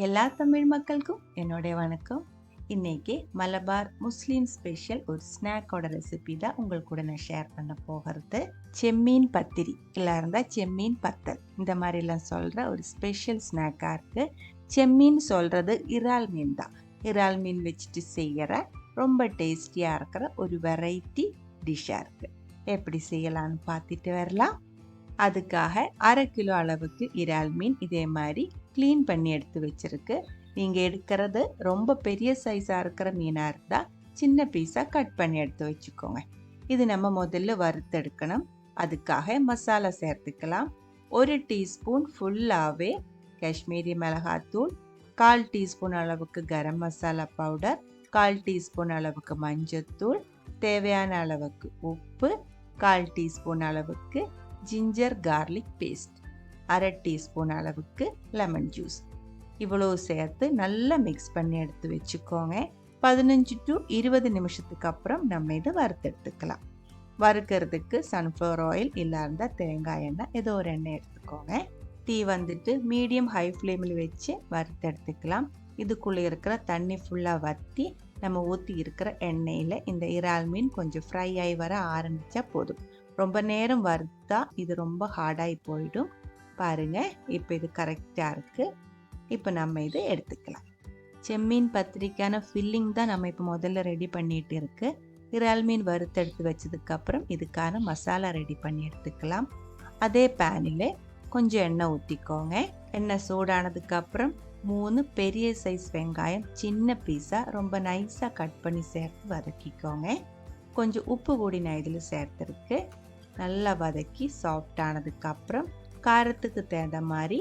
எல்லா தமிழ் மக்களுக்கும் என்னுடைய வணக்கம். இன்னைக்கு மலபார் முஸ்லீம் ஸ்பெஷல் ஒரு ஸ்நாக்கோட ரெசிபி தான் உங்கள் கூட நான் ஷேர் பண்ண போகிறது. செம்மீன் பத்திரி இல்லை இருந்தால் செம்மீன் பத்தல் இந்த மாதிரிலாம் சொல்கிற ஒரு ஸ்பெஷல் ஸ்நாக்காக இருக்குது. செம்மீன் சொல்கிறது இறால் மீன் தான். இறால் மீன் வச்சுட்டு செய்கிற ரொம்ப டேஸ்டியாக இருக்கிற ஒரு வெரைட்டி டிஷ்ஷாக இருக்குது. எப்படி செய்யலான்னு பார்த்துட்டு வரலாம். அதுக்காக 1/2 கிலோ அளவுக்கு இறால் மீன் இதே மாதிரி க்ளீன் பண்ணி எடுத்து வச்சிருக்கு. நீங்கள் எடுக்கிறது ரொம்ப பெரிய சைஸாக இருக்கிற மீனாக இருந்தால் சின்ன பீஸாக கட் பண்ணி எடுத்து வச்சுக்கோங்க. இது நம்ம முதல்ல வறுத்தெடுக்கணும். அதுக்காக மசாலா சேர்த்துக்கலாம். 1 டீஸ்பூன் ஃபுல்லாகவே காஷ்மீரி மிளகாத்தூள், 1/4 டீஸ்பூன் அளவுக்கு கரம் மசாலா பவுடர், 1/4 டீஸ்பூன் அளவுக்கு மஞ்சத்தூள், தேவையான அளவுக்கு உப்பு, 1/4 டீஸ்பூன் அளவுக்கு ஜிஞ்சர் கார்லிக் பேஸ்ட், 1/2 டீஸ்பூன் அளவுக்கு லெமன் ஜூஸ். இவ்வளோ சேர்த்து நல்லா மிக்ஸ் பண்ணி எடுத்து வச்சுக்கோங்க. 15 to 20 நிமிஷத்துக்கு அப்புறம் நம்ம இதை வறுத்தெடுத்துக்கலாம். வறுக்கிறதுக்கு சன்ஃப்ளவர் ஆயில் இல்லை இருந்தால் தேங்காய் எண்ணெய் ஏதோ ஒரு எண்ணெய் எடுத்துக்கோங்க. தீ வந்துட்டு மீடியம் ஹை ஃப்ளேமில் வச்சு வறுத்தெடுத்துக்கலாம். இதுக்குள்ளே இருக்கிற தண்ணி ஃபுல்லாக வற்றி நம்ம ஊற்றி இருக்கிற எண்ணெயில் இந்த இறால் மீன் கொஞ்சம் ஃப்ரை ஆகி வர ஆரம்பித்தா போதும். ரொம்ப நேரம் வறுத்தா இது ரொம்ப ஹார்டாகி போயிடும். பாருங்கள், இப்போ இது கரெக்டாக இருக்குது. இப்போ நம்ம இதை எடுத்துக்கலாம். செம்மீன் பத்திரிக்கான ஃபில்லிங் தான் நம்ம இப்போ முதல்ல ரெடி பண்ணிட்டு இருக்கு. இறால் மீன் வறுத்தெடுத்து வச்சதுக்கப்புறம் இதுக்கான மசாலா ரெடி பண்ணி எடுத்துக்கலாம். அதே பேனில் கொஞ்சம் எண்ணெய் ஊற்றிக்கோங்க. எண்ணெய் சூடானதுக்கப்புறம் 3 பெரிய சைஸ் வெங்காயம் சின்ன பீஸாக ரொம்ப நைஸாக கட் பண்ணி சேர்த்து வதக்கிக்கோங்க. கொஞ்சம் உப்பு கூடி நான் இதில் சேர்த்துருக்கு. நல்லா வதக்கி சாஃப்ட் ஆனதுக்கப்புறம் காரத்துக்கு தகுந்த மாதிரி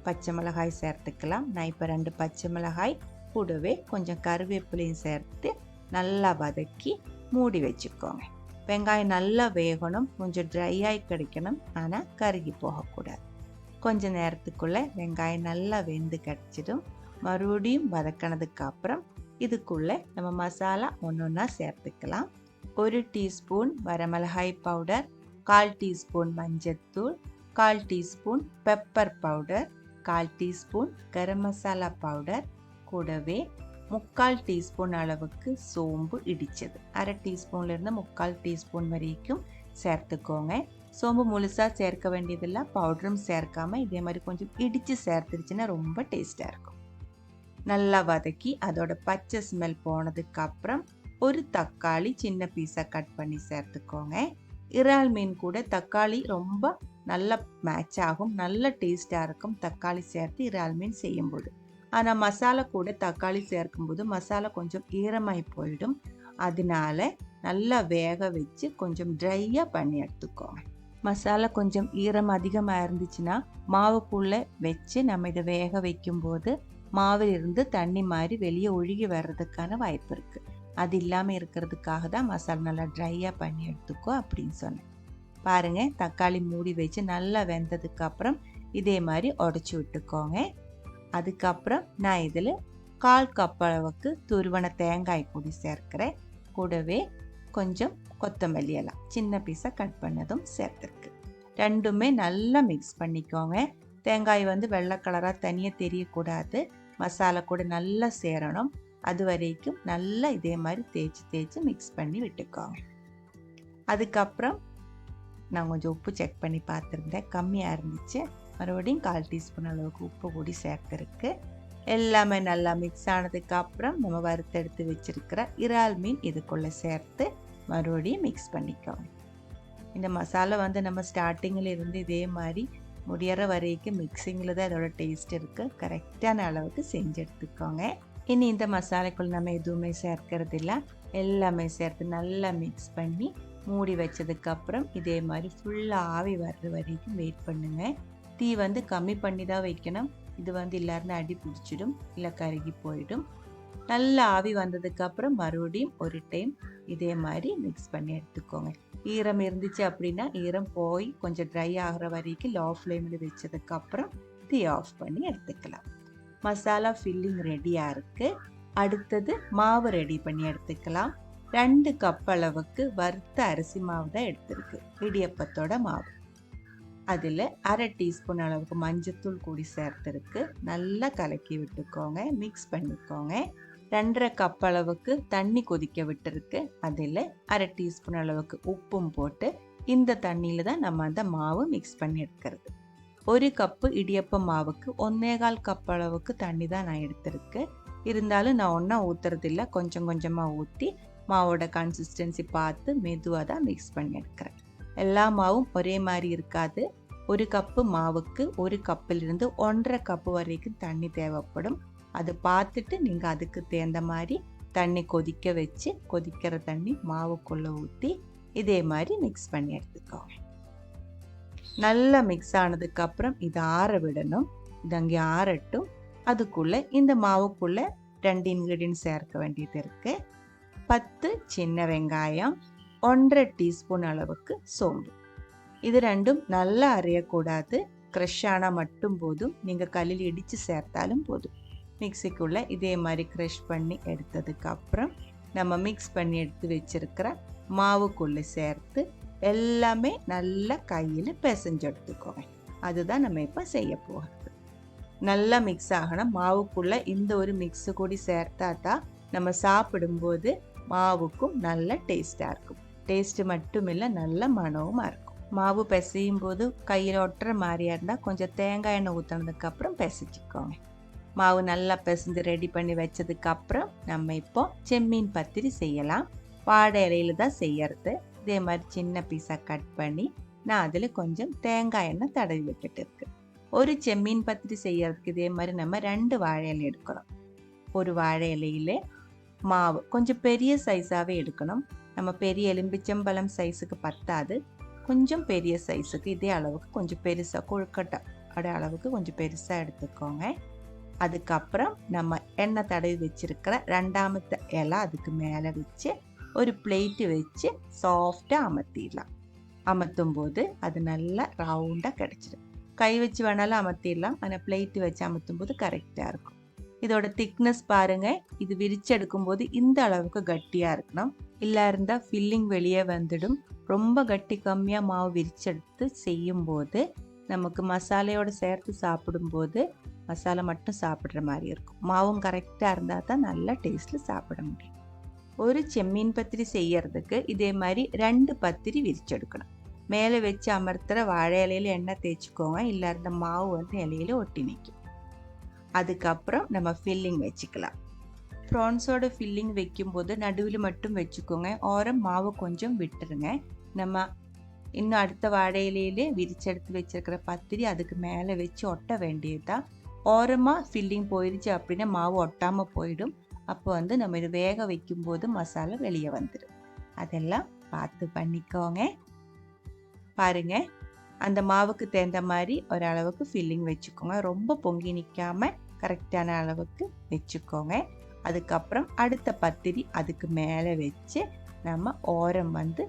பச்சை மிளகாய் சேர்த்துக்கலாம். நான் இப்போ 2 பச்சை மிளகாய் கூடவே கொஞ்சம் கருவேப்பிலையும் சேர்த்து நல்லா வதக்கி மூடி வச்சுக்கோங்க. வெங்காயம் நல்லா வேகணும், கொஞ்சம் ட்ரையாகி கிடைக்கணும், ஆனால் கருகி போகக்கூடாது. கொஞ்சம் நேரத்துக்குள்ளே வெங்காயம் நல்லா வெந்து கிடச்சிடும். மறுபடியும் வதக்கினதுக்கப்புறம் இதுக்குள்ளே நம்ம மசாலா ஒன்றா சேர்த்துக்கலாம். 1 டீஸ்பூன் வரமிளகாய் பவுடர், 1/4 டீஸ்பூன் மஞ்சத்தூள், 1/4 teaspoon pepper powder, 1/4 teaspoon garam masala powder, கூடவே 3/4 டீஸ்பூன் அளவுக்கு சோம்பு இடித்தது. 1/2 டீஸ்பூன்லேருந்து 3/4 டீஸ்பூன் வரைக்கும் சேர்த்துக்கோங்க. சோம்பு முழுசாக சேர்க்க வேண்டியதில்லை, பவுடரும் சேர்க்காமல் இதே மாதிரி கொஞ்சம் இடித்து சேர்த்துருச்சுன்னா ரொம்ப டேஸ்ட்டாக இருக்கும். நல்லா வதக்கி அதோட பச்சை ஸ்மெல் போனதுக்கப்புறம் 1 தக்காளி சின்ன பீஸாக கட் பண்ணி சேர்த்துக்கோங்க. இறால் மீன் கூட தக்காளி ரொம்ப நல்லா மேட்ச் ஆகும், நல்ல டேஸ்டாக இருக்கும் தக்காளி சேர்த்து இறால் மீன் செய்யும்போது. ஆனால் மசாலா கூட தக்காளி சேர்க்கும்போது மசாலா கொஞ்சம் ஈரமாகி போயிடும். அதனால நல்லா வேக வச்சு கொஞ்சம் ட்ரையாக பண்ணி எடுத்துக்கோங்க. மசாலா கொஞ்சம் ஈரம் அதிகமாக இருந்துச்சுன்னா மாவுக்குள்ளே வச்சு நம்ம இதை வேக வைக்கும்போது மாவில் இருந்து தண்ணி மாதிரி வெளியே ஒழுகி வர்றதுக்கான வாய்ப்பு இருக்குது. அது இல்லாமல் இருக்கிறதுக்காக தான் மசாலா நல்லா ட்ரையாக பண்ணி எடுத்துக்கோ அப்படின்னு சொன்னேன். பாருங்கள், தக்காளி மூடி வச்சு நல்லா வெந்ததுக்கப்புறம் இதே மாதிரி உடச்சி விட்டுக்கோங்க. அதுக்கப்புறம் நான் இதில் 1/4 கப் அளவுக்கு துருவன தேங்காய் பொடி சேர்க்கிறேன். கூடவே கொஞ்சம் கொத்தமல்லி எல்லாம் சின்ன பீஸாக கட் பண்ணதும் சேர்த்துருக்கு. ரெண்டுமே நல்லா மிக்ஸ் பண்ணிக்கோங்க. தேங்காய் வெள்ளை கலராக தனியாக தெரியக்கூடாது, மசாலா கூட நல்லா சேரணும். அது வரைக்கும் நல்லா இதே மாதிரி தேய்ச்சி மிக்ஸ் பண்ணி விட்டுக்கோங்க. அதுக்கப்புறம் நான் கொஞ்சம் உப்பு செக் பண்ணி பார்த்துருந்தேன், கம்மியாக இருந்துச்சு. மறுபடியும் 1/4 டீஸ்பூன் அளவுக்கு உப்பு கூடி சேர்த்துருக்கு. எல்லாமே நல்லா மிக்ஸ் ஆனதுக்கப்புறம் நம்ம வறுத்தெடுத்து வச்சுருக்கிற இறால் மீன் இதுக்குள்ளே சேர்த்து மறுபடியும் மிக்ஸ் பண்ணிக்கோங்க. இந்த மசாலா நம்ம ஸ்டார்டிங்கில் இருந்து இதே மாதிரி முடிகிற வரைக்கும் மிக்சிங்கில் தான் அதோட டேஸ்ட் இருக்குது. கரெக்டான அளவுக்கு செஞ்சு எடுத்துக்கோங்க. இனி இந்த மசாலாக்குள் நம்ம எதுவுமே சேர்க்கறது இல்லை, எல்லாமே சேர்த்து நல்லா மிக்ஸ் பண்ணி மூடி வச்சதுக்கப்புறம் இதே மாதிரி ஃபுல்லாக ஆவி வர்ற வரைக்கும் வெயிட் பண்ணுங்கள். தீ கம்மி பண்ணி தான் வைக்கணும். இது இல்லாருந்து அடி பிடிச்சிடும், இல்லை கருகி போயிடும். நல்லா ஆவி வந்ததுக்கப்புறம் மறுபடியும் ஒரு டைம் இதே மாதிரி மிக்ஸ் பண்ணி எடுத்துக்கோங்க. ஈரம் இருந்துச்சு அப்படின்னா ஈரம் போய் கொஞ்சம் ட்ரை ஆகிற வரைக்கும் லோ ஃப்ளேமில் வச்சதுக்கப்புறம் தீ ஆஃப் பண்ணி எடுத்துக்கலாம். மசாலா ஃபில்லிங் ரெடியாக இருக்குது. அடுத்தது மாவு ரெடி பண்ணி எடுத்துக்கலாம். 2 கப் அளவுக்கு வறுத்த அரிசி மாவு தான் எடுத்துருக்கு, இடியப்பத்தோட மாவு. அதில் 1/2 டீஸ்பூன் அளவுக்கு மஞ்சத்தூள் கூடி சேர்த்துருக்கு. நல்லா கலக்கி விட்டுக்கோங்க, மிக்ஸ் பண்ணிக்கோங்க. 2.5 கப் அளவுக்கு தண்ணி கொதிக்க விட்டுருக்கு. அதில் 1/2 டீஸ்பூன் அளவுக்கு உப்பும் போட்டு இந்த தண்ணியில் தான் நம்ம அந்த மாவு மிக்ஸ் பண்ணி எடுக்கிறது. 1 கப்பு இடியப்ப மாவுக்கு 1/4 கப் அளவுக்கு தண்ணி தான் நான் எடுத்திருக்கேன். இருந்தாலும் நான் ஒன்றா ஊற்றுறதில்ல, கொஞ்சம் கொஞ்சமாக ஊற்றி மாவோட கன்சிஸ்டன்சி பார்த்து மெதுவாக தான் மிக்ஸ் பண்ணி எடுக்கிறேன். எல்லா மாவும் ஒரே மாதிரி இருக்காது. 1 கப்பு மாவுக்கு 1 கப்பிலிருந்து 1.5 கப்பு வரைக்கும் தண்ணி தேவைப்படும். அது பார்த்துட்டு நீங்கள் அதுக்கு தகுந்த மாதிரி தண்ணி கொதிக்க வச்சு, கொதிக்கிற தண்ணி மாவுக்குள்ளே ஊற்றி இதே மாதிரி மிக்ஸ் பண்ணி எடுத்துக்கோங்க. நல்லா மிக்ஸ் ஆனதுக்கப்புறம் இதை ஆற விடணும். இது அங்கே ஆறட்டும். அதுக்குள்ளே இந்த மாவுக்குள்ளே 2 இன்க்ரீடியன்ட் சேர்க்க வேண்டியது இருக்குது. 10 சின்ன வெங்காயம், 1.5 டீஸ்பூன் அளவுக்கு சோம்பு. இது ரெண்டும் நல்லா அரையக்கூடாது, க்ரஷ் ஆனால் மட்டும் போதும். நீங்கள் கல்லில் இடித்து சேர்த்தாலும் போதும். மிக்சிக்குள்ளே இதே மாதிரி க்ரஷ் பண்ணி எடுத்ததுக்கப்புறம் நம்ம மிக்ஸ் பண்ணி எடுத்து வச்சிருக்கிற மாவுக்குள்ளே சேர்த்து எல்லாமே நல்லா கையில் பிசைஞ்சு எடுத்துக்கோங்க. அதுதான் நம்ம இப்போ செய்ய போகிறது. நல்லா மிக்ஸ் ஆகணும். மாவுக்குள்ளே இந்த ஒரு மிக்ஸு கூடி சேர்த்தா தான் நம்ம சாப்பிடும்போது மாவுக்கும் நல்ல டேஸ்ட்டாக இருக்கும். டேஸ்ட்டு மட்டும் இல்லை, நல்ல மனமும் இருக்கும். மாவு பிசையும் போது கையில் ஒட்டுற மாதிரியா இருந்தால் கொஞ்சம் தேங்காய் எண்ணெய் ஊற்றினதுக்கப்புறம் பிசைச்சிக்கோங்க. மாவு நல்லா பிசைஞ்சு ரெடி பண்ணி வச்சதுக்கப்புறம் நம்ம இப்போ செம்மீன் பத்திரி செய்யலாம். வாழை இலையில தான் செய்யறது. இதே மாதிரி சின்ன பீஸாக கட் பண்ணி நான் அதில் கொஞ்சம் தேங்காய் எண்ணெய் தடவி விட்டுட்டு இருக்கு. ஒரு செம்மீன் பத்திரி செய்யறதுக்கு இதே மாதிரி நம்ம 2 வாழை இலை எடுக்கணும். ஒரு வாழை இலையில மாவு கொஞ்சம் பெரிய சைஸாகவே எடுக்கணும். நம்ம பெரிய எலும்பிச்சம்பழம் சைஸுக்கு பத்தாது, கொஞ்சம் பெரிய சைஸுக்கு இதே அளவுக்கு கொஞ்சம் பெருசாக கொழுக்கட்டை அளவுக்கு கொஞ்சம் பெருசாக எடுத்துக்கோங்க. அதுக்கப்புறம் நம்ம எண்ணெய் தடவி வச்சிருக்கிற 2ஆமത്തെ இலை அதுக்கு மேலே வச்சு ஒரு பிளேட்டு வச்சு சாஃப்டாக அமர்த்திடலாம். அமர்த்தும் போது அது நல்லா ரவுண்டாக கிடச்சிடும். கை வச்சு வேணாலும் அமர்த்திடலாம், ஆனால் பிளேட்டு வச்சு அமர்த்தும் போது கரெக்டாக இருக்கும். இதோட திக்னஸ் பாருங்க. இது விரிச்செடுக்கும் போது இந்த அளவுக்கு கட்டியாக இருக்கணும். இல்லை இருந்தால் ஃபில்லிங் வெளியே வந்துடும். ரொம்ப கட்டி கம்மியாக மாவு விரிச்செடுத்து செய்யும்போது நமக்கு மசாலையோடு சேர்த்து சாப்பிடும்போது மசாலா மட்டும் சாப்பிட்ற மாதிரி இருக்கும். மாவும் கரெக்டாக இருந்தால் தான் நல்ல டேஸ்ட்டில் சாப்பிட முடியும். ஒரு செம்மீன் பத்திரி செய்யறதுக்கு இதே மாதிரி 2 பத்திரி விரிச்செடுக்கணும். மேலே வச்சு அமர்த்துற வாழை இலையில எண்ணெய் தேய்ச்சிக்கோங்க, இல்லை இருந்த மாவு வந்து இலையில ஒட்டி நிற்கும். அதுக்கப்புறம் நம்ம ஃபில்லிங் வச்சுக்கலாம். ப்ரான்ஸோட ஃபில்லிங் வைக்கும்போது நடுவில் மட்டும் வச்சுக்கோங்க, ஓரம் மாவு கொஞ்சம் விட்டுருங்க. நம்ம இன்னும் அடுத்த வாழை இலையிலே விரிச்செடுத்து வச்சிருக்கிற பத்திரி அதுக்கு மேலே வச்சு ஒட்ட வேண்டியதுதான். ஓரமாக ஃபில்லிங் போயிடுச்சு அப்படின்னா மாவு ஒட்டாமல் போயிடும். அப்போ வந்து நம்ம இது வேக வைக்கும்போது மசாலா வெளியே வந்துடும். அதெல்லாம் பார்த்து பண்ணிக்கோங்க. பாருங்க, அந்த மாவுக்கு தகுந்த மாதிரி ஒரு அளவுக்கு ஃபில்லிங் வச்சுக்கோங்க. ரொம்ப பொங்கி நிற்காம கரெக்டான அளவுக்கு வச்சுக்கோங்க. அதுக்கப்புறம் அடுத்த பத்திரி அதுக்கு மேலே வச்சு நம்ம ஓரம் வந்து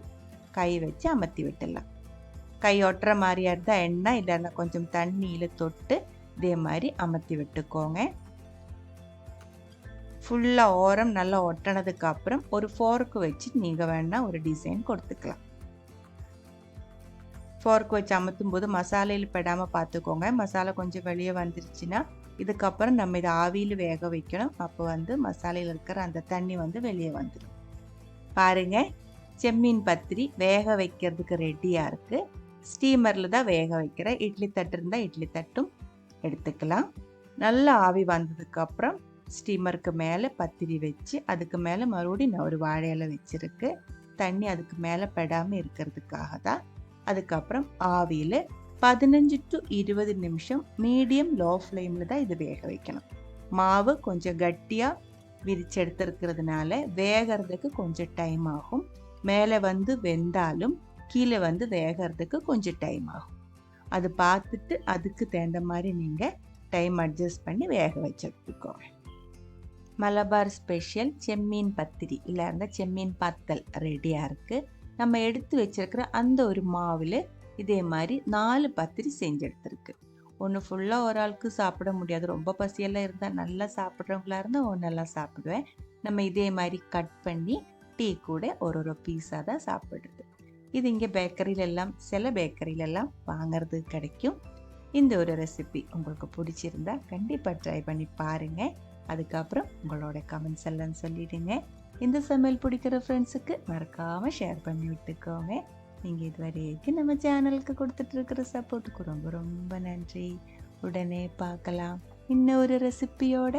கை வச்சு அமர்த்தி விட்டுடலாம். கை ஒட்டுற மாதிரியா இருந்தால் எண்ணெய் இல்லைன்னா கொஞ்சம் தண்ணியில் தொட்டு இதே மாதிரி அமர்த்தி விட்டுக்கோங்க. ஃபுல்லாக ஓரம் நல்லா ஒட்டினதுக்கு அப்புறம் ஒரு ஃபோர்க்கு வச்சு நீங்கள் வேணால் ஒரு டிசைன் கொடுத்துக்கலாம். ஃபோர்க் வச்சு அமர்த்தும் போது மசாலையில் படாமல் பார்த்துக்கோங்க. மசாலா கொஞ்சம் வெளியே வந்துருச்சுன்னா இதுக்கப்புறம் நம்ம இதை ஆவியில் வேக வைக்கணும். அப்போ வந்து மசாலையில் இருக்கிற அந்த தண்ணி வந்து வெளியே வந்துடும். பாருங்க, செம்மீன் பத்திரி வேக வைக்கிறதுக்கு ரெடியாக இருக்குது. ஸ்டீமரில் தான் வேக வைக்கிறேன். இட்லி தட்டு இருந்தால் இட்லி தட்டும் எடுத்துக்கலாம். நல்லா ஆவி வந்ததுக்கப்புறம் ஸ்டீமருக்கு மேலே பத்திரி வச்சு அதுக்கு மேலே மறுபடியும் நான் ஒரு வாழை இலை வச்சுருக்கு. தண்ணி அதுக்கு மேலே படாமல் இருக்கிறதுக்காக தான். அதுக்கப்புறம் ஆவியில் 15 to 20 நிமிஷம் மீடியம் லோ ஃப்ளேமில் தான் இது வேக வைக்கணும். மாவு கொஞ்சம் கட்டியாக விரிச்சு எடுத்துருக்கிறதுனால வேகிறதுக்கு கொஞ்சம் டைம் ஆகும். மேலே வந்து வெந்தாலும் கீழே வந்து வேகிறதுக்கு கொஞ்சம் டைம் ஆகும். அது பார்த்துட்டு அதுக்கு தகுந்த மாதிரி நீங்கள் டைம் அட்ஜஸ்ட் பண்ணி வேக வச்சு எடுத்துக்கோங்க. மலபார் ஸ்பெஷல் செம்மீன் பத்திரி இல்லை இருந்தால் செம்மீன் பத்தல் ரெடியாக இருக்குது. நம்ம எடுத்து வச்சிருக்கிற அந்த ஒரு மாவில் இதே மாதிரி 4 பத்திரி செஞ்சு எடுத்துருக்கு. ஒன்று ஃபுல்லாக ஒரு ஆளுக்கு சாப்பிட முடியாது, ரொம்ப பசியெல்லாம் இருந்தால் நல்லா சாப்பிட்றவங்களா இருந்தால் ஒன்றெல்லாம் சாப்பிடுவேன். நம்ம இதே மாதிரி கட் பண்ணி டீ கூட ஒரு பீஸாக தான் சாப்பிடுறது. இது இங்கே பேக்கரியிலெல்லாம் சில பேக்கரியிலெல்லாம் வாங்கிறது கிடைக்கும். இந்த ஒரு ரெசிபி உங்களுக்கு பிடிச்சிருந்தா கண்டிப்பாக ட்ரை பண்ணி பாருங்கள். அதுக்கப்புறம் உங்களோட கமெண்ட்ஸ் எல்லாம் சொல்லிடுங்க. இந்த சமையல் பிடிக்கிற ஃப்ரெண்ட்ஸுக்கு மறக்காமல் ஷேர் பண்ணி விட்டுக்கோங்க. நீங்கள் இது வரைக்கும் நம்ம சேனலுக்கு கொடுத்துட்ருக்கிற சப்போர்ட்டுக்கு ரொம்ப ரொம்ப நன்றி. உடனே பார்க்கலாம் இன்னொரு ரெசிபியோட.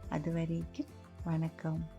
அது வரைக்கும் வணக்கம்.